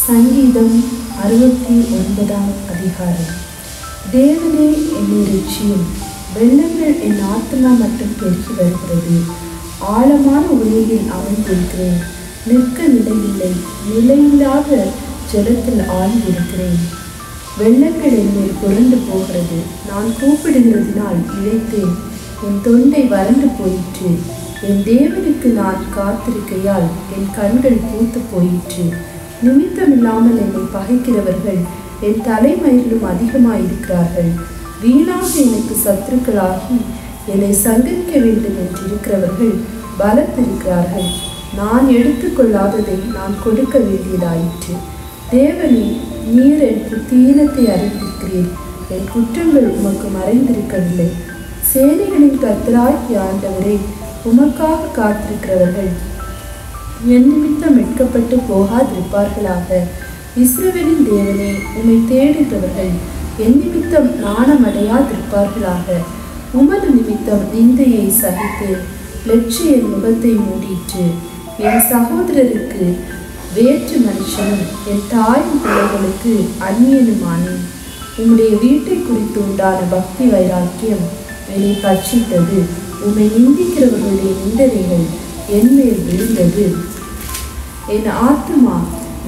சங்கீதம் 69 அதிகாரம். தேவனே என்னை ரட்சியும், வெள்ளங்கள் என் ஆத்மா மட்டும் பெருகி வருகிறது. ஆழமான உலகில் அமர்ந்திருக்கிறேன், நிற்க நிலையில்லை, நிலையில்லாத ஜலத்தில் ஆழ்ந்திருக்கிறேன். வெள்ளங்கள் என்மேல் புரண்டு போகிறது. நான் கூப்பிடுகிறதினால் இழைத்தேன், என் தொண்டை வறண்டு போயிற்று. என் தேவனுக்கு நான் காத்திருக்கையால் என் கண்கள் பூத்து போயிற்று. நிமித்தமில்லாமல் என்னை பகைக்கிறவர்கள் என் தலைமயிலும் அதிகமாயிருக்கிறார்கள். வீணாக எனக்கு சத்துருக்களாகி என்னை சங்கரிக்க வேண்டும் என்றிருக்கிறவர்கள் பலத்திருக்கிறார்கள். நான் எடுத்துக்கொள்ளாததை நான் கொடுக்க வேண்டியதாயிற்று. தேவனே, நீர் என் புத்தீனத்தை அறிந்திருக்கிறீர். என் குற்றங்கள் உமக்கு மறைந்திருக்கவில்லை. சேனைகளின் கர்த்தராகிய ஆண்டவரே, உமக்காக காத்திருக்கிறவர்கள் என் நிமித்தம் மீட்கப்பட்டு போகாதிருப்பார்களாக. இஸ்ரவேலின் தேவனே, உம்மை தேடுகிறவர்கள் என் நிமித்தம் நாணமடையாதிருப்பார்களாக. உமது நிமித்தம் நிந்தையை சகித்து லட்சிய என் முகத்தை மூடிற்று. என் சகோதரருக்கு வேற்று மனுஷனும் என் தாயின் பிள்ளைகளுக்கு அந்நியனுமானேன். உம்முடைய வீட்டை குறித்து உண்டான பக்தி வைராக்கியம் என்னை பட்சித்தது. உம்மை நிந்திக்கிறவர்களுடைய நிந்தனைகள் என்மேல் விழுந்தது. என் ஆத்துமா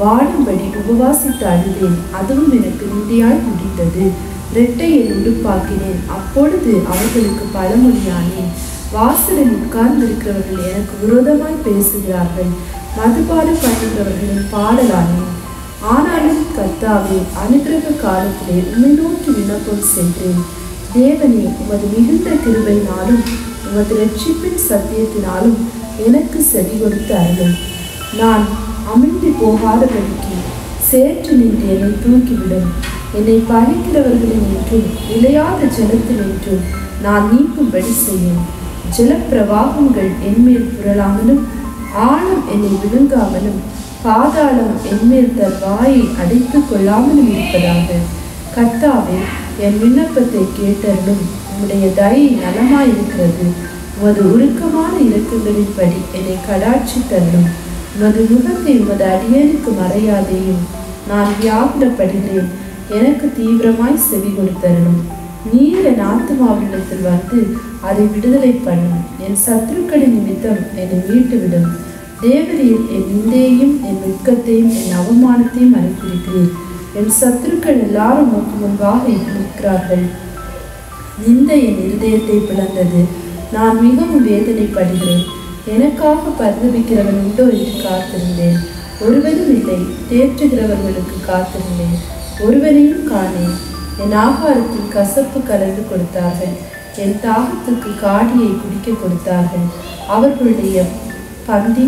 வாடும்படி உபவாசித்து அழுதேன், அதுவும் எனக்கு நிந்தையாய் முடிந்தது. இரட்டை என் உடுப்பாக்கினேன், அப்பொழுது அவர்களுக்கு பழமொழியானேன். வாசலில் உட்கார்ந்திருக்கிறவர்கள் எனக்கு விரோதமாய் பேசுகிறார்கள், மதுபானம் பண்ணுகிறவர்களின் பாடலானேன். ஆனாலும் கர்த்தாவே, அனுக்கிரக காலத்திலே உம்மை நோக்கி விண்ணப்பம் செய்தேன். தேவனே, உமது மிகுந்த கிருபையினாலும் உமது இரட்சிப்பின் சத்தியத்தினாலும் எனக்கு செவி கொடுத்து அருளும். நான் அமிழ்ந்து போகாதபடிக்கு சேற்று நின்று என்னை தூக்கிவிடும். என்னை பகைக்கிறவர்களின் என்றும் நிலையாத ஜலத்தில் என்றும் நான் நீக்கும்படி செய்யும். ஜலப்பிரவாகங்கள் என்மேல் புரளாமலும் ஆழம் என்னை விழுங்காமலும் பாதாளம் என்மேல் தன் வாயை அடைத்து கொள்ளாமலும் இருப்பதாக. கர்த்தாவே, என் விண்ணப்பத்தை கேட்டருளும். உம்முடைய தயை நலமாயிருக்கிறது. உமது உருக்கமான இரக்கங்களின்படி என்னை கடாட்சி தள்ளும். உமது முகத்தை உமது அடியனுக்கு மறையாதேயும். நான் வியாகுலப்படுகிறேன், எனக்கு தீவிரமாய் செவி கொடுத்தருளும். நீர் என் ஆத்துமாவிடத்தில் வந்து அதை விடுதலை பண்ணும். என் சத்துருக்களின் நிமித்தம் என்னை மீட்டுவிடும். தேவரீர் என் நிந்தையையும் என் வெட்கத்தையும் என் அவமானத்தையும் அறிந்திருக்கிறீர். என் சத்துருக்கள் எல்லாரும் உமக்கு முன்பாக நிற்கிறார்கள். நிந்தை என் இருதயத்தை பிளந்தது. நான் மிகவும் வேதனைப்படுகிறேன். எனக்காக பரிதபிக்கிறவன் உண்டோ என்று காத்திருந்தேன், ஒருவனும் இல்லை. தேற்றுகிறவர்களுக்கு காத்திருந்தேன், ஒருவனையும் காணேன். என் ஆகாரத்தில் கசப்பு கலந்து கொடுத்தார்கள், என் தாகத்துக்கு காடியை குடிக்க கொடுத்தார்கள். அவர்களுடைய பந்தி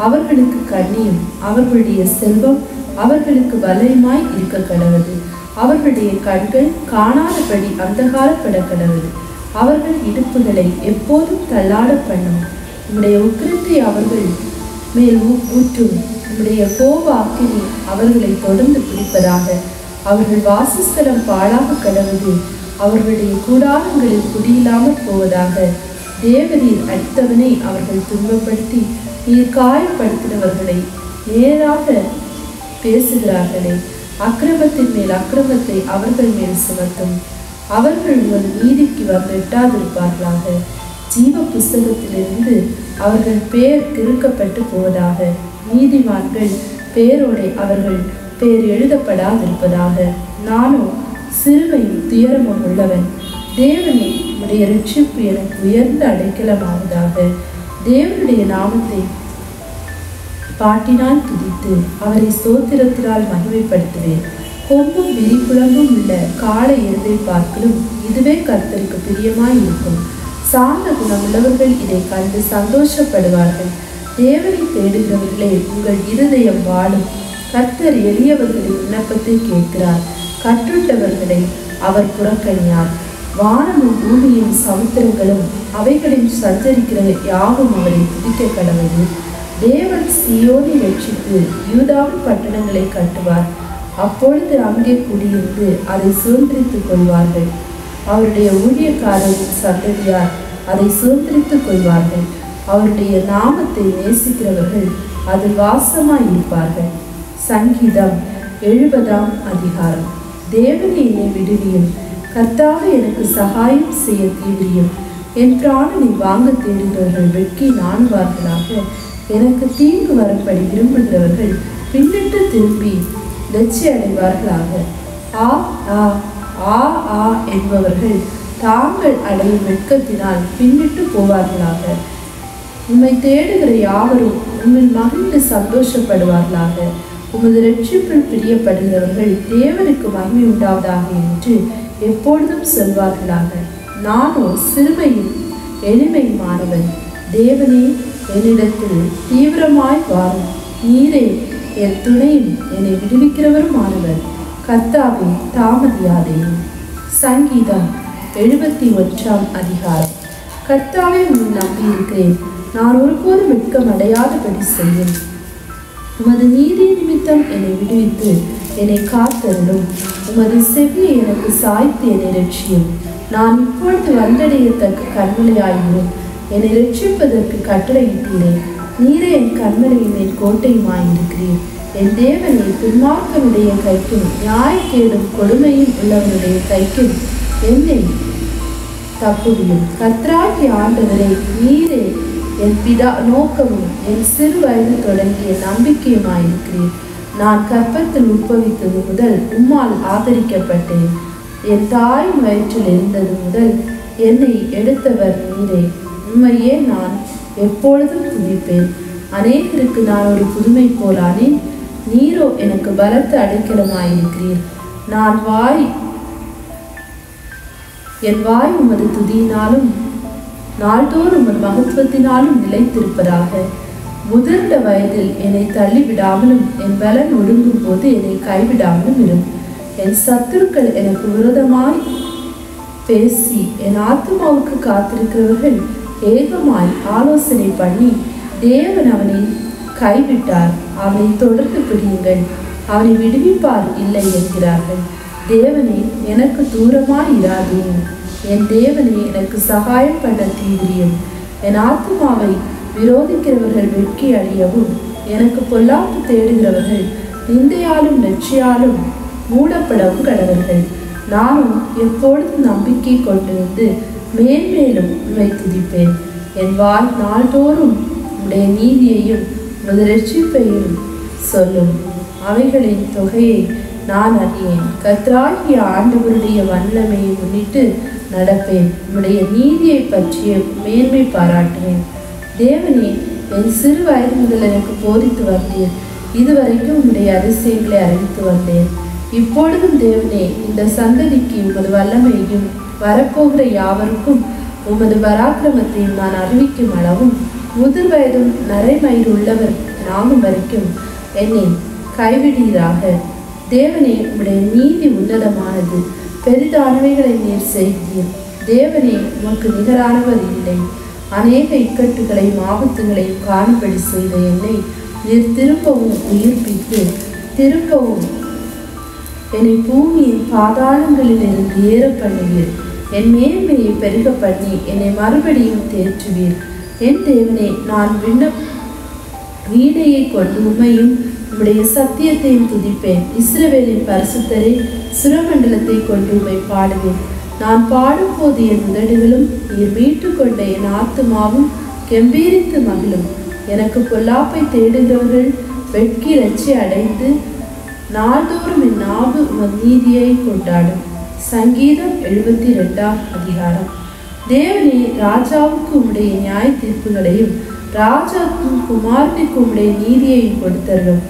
அவர்களுக்கு கண்ணியும் அவர்களுடைய செல்வம் அவர்களுக்கு வலயமாய் இருக்க கடவுது. அவர்களுடைய கண்கள் காணாதபடி அந்தகாரப்பட கடவுது. அவர்கள் இடுப்புகளை எப்போதும் தள்ளாட பண்ணும். உம்முடைய உக்கிரத்தை அவர்கள் மேல் ஊற்றும். உம்முடைய கோப அக்கினி அவர்களை தொடர்ந்து பிடிப்பதாக. அவர்கள் வாசஸ்தலம் பாழாக கடவுது. அவர்களுடைய கூடாரங்களில் குடியில்லாமல் போவதாக. தேவரீர் அடித்தவனை அவர்கள் துன்பப்படுத்தி நீர் காயப்படுத்தினவர்களை நேராக பேசுகிறார்களே. அக்கிரமத்தின் மேல் அக்கிரமத்தை அவர்கள் மேல் சுமத்தும். அவர்கள் உமது நீதிக்கு வந்து எட்டாதிருப்பார்களாக. ஜீவ புஸ்தகத்திலிருந்து அவர்கள் பெயர் கிறுக்கப்பட்டு போவதாக. நீதிமான்கள் பெயரோடே அவர்கள் பெயர் எழுதப்படாதிருப்பதாக. நானோ சிறுமையும் துயரமும் உள்ளவன். தேவனே, உம்முடைய இரட்சிப்பு எனக்கு உயர்ந்த அடைக்கலமாவதாக. தேவனுடைய நாமத்தை பாட்டினால் துதித்து அவரை ஸ்தோத்திரத்தினால் மகிமைப்படுத்துவேன். கொம்பும் விரிக்குழம்பும் உள்ள காளை எருதை பார்க்கலும் இதுவே கர்த்தருக்கு பிரியமாய் இருக்கும். சார்ந்த குணமுள்ளவர்கள் இதை கண்டு சந்தோஷப்படுவார்கள். தேவனை தேடுகிறவர்களே, உங்கள் இருதயம் வாழும். கர்த்தர் எளியவர்களின் விண்ணப்பத்தை கேட்கிறார், கற்றுண்டவர்களை அவர் புறக்கணியார். வானமும் பூமியும் சமுத்திரங்களும் அவைகளில் சஞ்சரிக்கிற யாவும் அவரை துதிக்க கடவுது. தேவன் சீயோனை ரட்சித்து யூதாவின் பட்டணங்களை கட்டுவார். அப்பொழுது அங்கே குடியிருந்து அதை சுதந்திரித்துக் கொள்வார்கள். அவருடைய ஊழியக்காரரின் சந்ததியார் அதை சுதந்திரித்துக் கொள்வார்கள். அவருடைய நாமத்தை நேசிக்கிறவர்கள் அதில் வாசமாய் இருப்பார்கள். சங்கீதம் 70ஆம் அதிகாரம். தேவனே என்னை விடுவியும், கர்த்தாவே எனக்கு சகாயம் செய்ய தீவிரியும். என் பிராணனை வாங்க தேடுகிறவர்கள் வெட்கி நாணுவார்களாக. எனக்கு தீங்கு வரப்படி விரும்புகிறவர்கள் பின்னிட்டு திரும்பி லட்சி அடைவார்களாக. ஆ ஆ ஆ ஆ என்பவர்கள் தாங்கள் அடையும் வெட்கத்தினால் பின்னிட்டு போவார்களாக. உம்மை தேடுகிற யாவரும் உம்மில் மகிழ்ந்து சந்தோஷப்படுவார்களாக. உமது இரட்சிப்பில் பிரியப்படுகிறவர்கள் தேவனுக்கு மகிமை உண்டாவதாக என்று எப்பொழுதும் சொல்வார்களாக. நானோ சிறுமையும் எளிமையுமானவன். தேவனே என்னிடத்தில் தீவிரமாய் வாரும். நீரே என் துணையும் என்னை விடுவிக்கிறவருமானவர். கர்த்தாவே தாமதியாதேயும். சங்கீதம் 71ஆம் அதிகாரம். கர்த்தாவே உம்மை நம்பியிருக்கிறேன், நான் ஒருபோதும் வெட்கம் அடையாதபடி செய்யும். உமது நீதி நிமித்தம் என்னை விடுவித்து என்னை காத்தருளும். உமது செவியை எனக்கு சாய்த்து என்னை ரட்சியும். நான் இப்பொழுது வந்தடையத்தக்க கண்மலையாயிரும். என்னை ரட்சிப்பதற்கு கட்டளையிட்டீரேன். நீரே என் கண்மலையும் என் கோட்டையுமாயிருக்கிறீர். என் தேவனை துன்மார்க்கனுடைய கைக்கும் நியாயக்கேடும் கொடுமையும் உள்ளவனுடைய கைக்கும் என்னை தப்புவியும். கர்த்தராகிய ஆண்டவரே, நீரே என் பிதா நோக்கமும் என் சிறு வயது தொடங்கிய நம்பிக்கையுமாயிருக்கிறேன். நான் கர்ப்பத்தில் உட்பவித்தது முதல் உம்மால் ஆதரிக்கப்பட்டேன். என் தாயின் வயிற்றில் இருந்தது முதல் என்னை எடுத்தவர் நீரே. உண்மையே நான் எப்பொழுதும் துதிப்பேன். அநேகருக்கு நான் ஒரு புதுமை போலானேன். நீரோ எனக்கு பலத்த அடைக்கலமாயிருக்கிறீர். என் வாய் உமது துதியினாலும் நாள்தோறும் உமது மகத்துவத்தினாலும் நிலைத்திருப்பதாக. முதிர்ந்த வயதில் என்னை தள்ளிவிடாமலும் என் பலன் ஒடுங்கும் போது என்னை கைவிடாமலும் இரும். என் சத்துருக்கள் எனக்கு விரோதமாய் பேசி என் ஆத்மாவுக்கு காத்திருக்கிறவர்கள் ஏகமாய் ஆலோசனை பண்ணி, தேவன் அவனை கைவிட்டார், அவனை தொடர்ந்து பிடியுங்கள், அவனை விடுவிப்பார் இல்லை என்கிறார்கள். தேவனே எனக்கு தூரமாய் இராதேயும். என் தேவனே எனக்கு சகாயம் பண்ண தீவிரியும். என் ஆத்மாவை விரோதிக்கிறவர்கள் வெட்கி அழியவும், எனக்கு பொல்லாப்பு தேடுகிறவர்கள் நிந்தையாலும் நெற்றியாலும் மூடப்படவும் கடவர்கள். நானும் எப்பொழுதும் நம்பிக்கை கொண்டிருந்து மேன்மேலும் உம்மை துதிப்பேன். என் வாய் நாள்தோறும் உடைய நீதியையும் உமது இரட்சிப்பையும் சொல்லும். அவைகளின் தொகையை நான் அறியேன். கர்த்தராகிய ஆண்டவருடைய வல்லமையை முன்னிட்டு நடப்பேன். உம்முடைய நீதியை பற்றிய மேன்மை பாராட்டுவேன். தேவனே, என் சிறு வயது முதல் எனக்கு போதித்து வந்தேன். இதுவரைக்கும் உம்முடைய அதிசயங்களை அறிவித்து வந்தேன். இப்பொழுதும் தேவனே, இந்த சந்ததிக்கு உமது வல்லமையையும் வரப்போகிற யாவருக்கும் உமது பராக்கிரமத்தையும் நான் அறிவிக்கும் அளவும் முதிர் வயதும் நரைமயிர் உள்ளவர் நாமும் வரைக்கும் என்னை கைவிடீராக. தேவனே, உம்முடைய நீதி உன்னதமானது. பெரிதானவைகளை நீர் செய்தீர். தேவனே, உமக்கு நிகரானவர் இல்லை. அநேக இக்கட்டுகளையும் ஆபத்துகளையும் காணும்படி செய்த என்னை நீர் திரும்பவும் உயிர்ப்பித்து திரும்பவும் என்னை பூமியின் பாதாளங்களில் இருந்து ஏற பண்ணுவீர். என் மேன்மையை பெருக பண்ணி என்னை மறுபடியும் தேற்றுவீர். என் தேவனே, நான் வீணையை கொண்டு உம்மையும் உம்முடைய சத்தியத்தையும் துதிப்பேன். இஸ்ரவேலின் பரிசுத்தரே, சுரமண்டலத்தை கொண்டு உம்மை பாடுவேன். நான் பாடும்போது என் உதடுகளும் நீர் மீட்டு கொண்ட என் ஆத்துமாவும் கெம்பீரித்து மகிழும். எனக்கு பொல்லாப்பை தேடுகிறவர்கள் வெட்கி இறைச்சி அடைந்து நாள்தோறும் என் நாவு உமது நீதியை கொண்டாடும். சங்கீதம் 72ஆம் அதிகாரம். தேவனே, ராஜாவுக்கு உம்முடைய நியாய தீர்ப்புகளையும் ராஜாவுக்கும் குமாரனுக்கு உம்முடைய நீதியையும் கொடுத்தருளும்.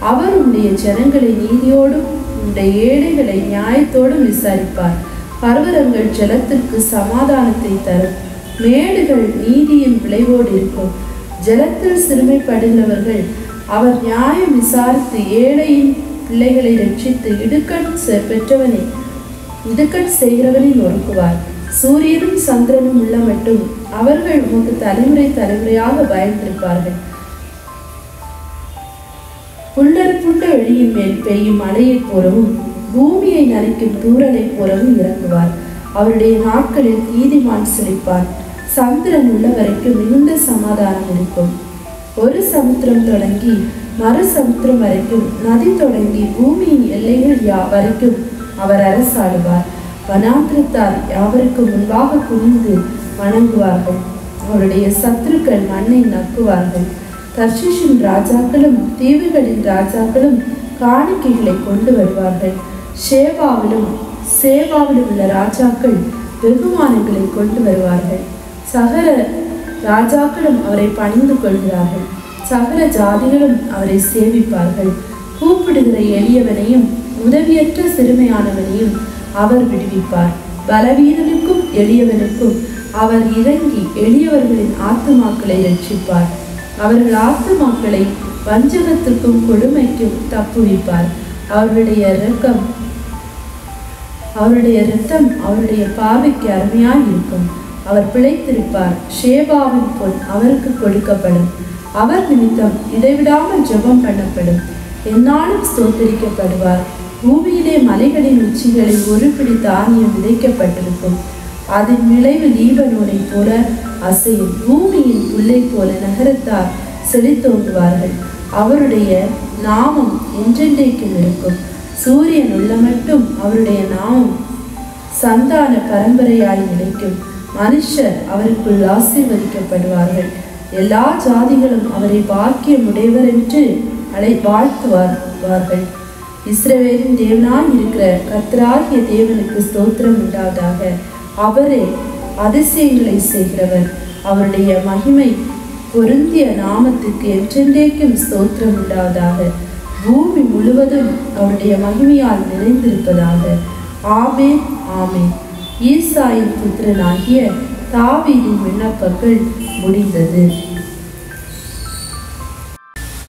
அவர் உம்முடைய ஜனங்களை நீதியோடும் உம்முடைய ஏழைகளை நியாயத்தோடும் விசாரிப்பார். பர்வதங்கள் ஜலத்திற்கு சமாதானத்தை தரும். மேடுகள் நீதியின் விளைவோடு இருக்கும். ஜலத்தில் சிறுமைப்படுகிறவர்கள் அவர் நியாயம் விசாரித்து ஏழையின் பிள்ளைகளை ரட்சித்து இடுக்கட் செய்கிறவனை நொறுக்குவார். சூரியனும் சந்திரனும் உள்ள மட்டும் அவர்கள் உமக்கு தலைமுறை தலைமுறையாக பயந்திருப்பார்கள். புல்லறுப்புண்ட வெளியின் மேல் பெய்யும் மழையைப் போலவும் பூமியை நனைக்கும் தூறலை போலவும் இறங்குவார். அவருடைய நாட்களில் நீதிமான் செழிப்பான். சந்திரன் உள்ள வரைக்கும் மிகுந்த சமாதானம் இருக்கும். ஒரு சமுத்திரம் தொடங்கி மறு சமுத்திரம் வரைக்கும், நதி தொடங்கி பூமியின் எல்லைகள் வரைக்கும் அவர் அரசாடுவார். வனாந்திரத்தார் யாவருக்கும் முன்பாக குனிந்து வணங்குவார்கள். அவருடைய சத்துருக்கள் மண்ணை நக்குவார்கள். தர்ஷீஷின் ராஜாக்களும் தீவுகளின் ராஜாக்களும் காணிக்கைகளை கொண்டு வருவார்கள். சேவாவிலும் உள்ள ராஜாக்கள் வெகுமானங்களை கொண்டு வருவார்கள். சகல ராஜாக்களும் அவரை பணிந்து கொள்கிறார்கள். சகல ஜாதிகளும் அவரை சேவிப்பார்கள். கூப்பிடுகிற எளியவனையும் உதவியற்ற சிறுமையானவனையும் அவர் விடுவிப்பார். பலவீனனுக்கும் எளியவனுக்கும் அவர் இறங்கி எளியவர்களின் ஆத்துமாக்களை ரட்சிப்பார். அவர்கள் ஆத்துமாக்களை வஞ்சகத்துக்கும் கொடுமைக்கும் தப்புவிப்பார். அவருடைய இரத்தம் அவருடைய பார்வைக்கு அருமையாய் இருக்கும். அவர் பிழைத்திருப்பார். ஷேபாவின் பொன் அவருக்கு கொடுக்கப்படும். அவர் நிமித்தம் இடைவிடாமல் ஜெபம் பண்ணப்படும். எந்நாளும் ஸ்தோத்தரிக்கப்படுவார். பூமியிலே மலைகளின் உச்சிகளில் ஒரு பிடி தானியம் விதைக்கப்பட்டிருக்கும். அதன் விளைவு லீபனோனை போல அசையும். பூமியின் புல்லை போல நகரத்தார் செழித்தோங்குவார்கள். அவருடைய நாமம் என்றென்றைக்கும் இருக்கும். சூரியன் உள்ள மட்டும் அவருடைய நாமம் சந்தான பரம்பரையாய் நிலைக்கும். மனுஷர் அவருக்குள் ஆசீர்வதிக்கப்படுவார்கள். எல்லா ஜாதிகளும் அவரை பாக்கியமுடையவர் என்று வாழ்த்துவார்கள். இஸ்ரவேலின் தேவனாய் இருக்கிற கர்த்தராகிய தேவனுக்கு ஸ்தோத்திரம் உண்டாவதாக. அவரே அதிசயங்களை செய்கிறவர். அவருடைய மகிமை பொருந்திய நாமத்துக்கு என்றென்றைக்கும் ஸ்தோத்திரம் உண்டாவதாக. பூமி முழுவதும் அவருடைய மகிமையால் நிறைந்திருப்பதாக. ஆமென், ஆமென். ஈசாயின் புத்திரனாகிய தாவீதின் விண்ணப்பங்கள் முடிந்தது.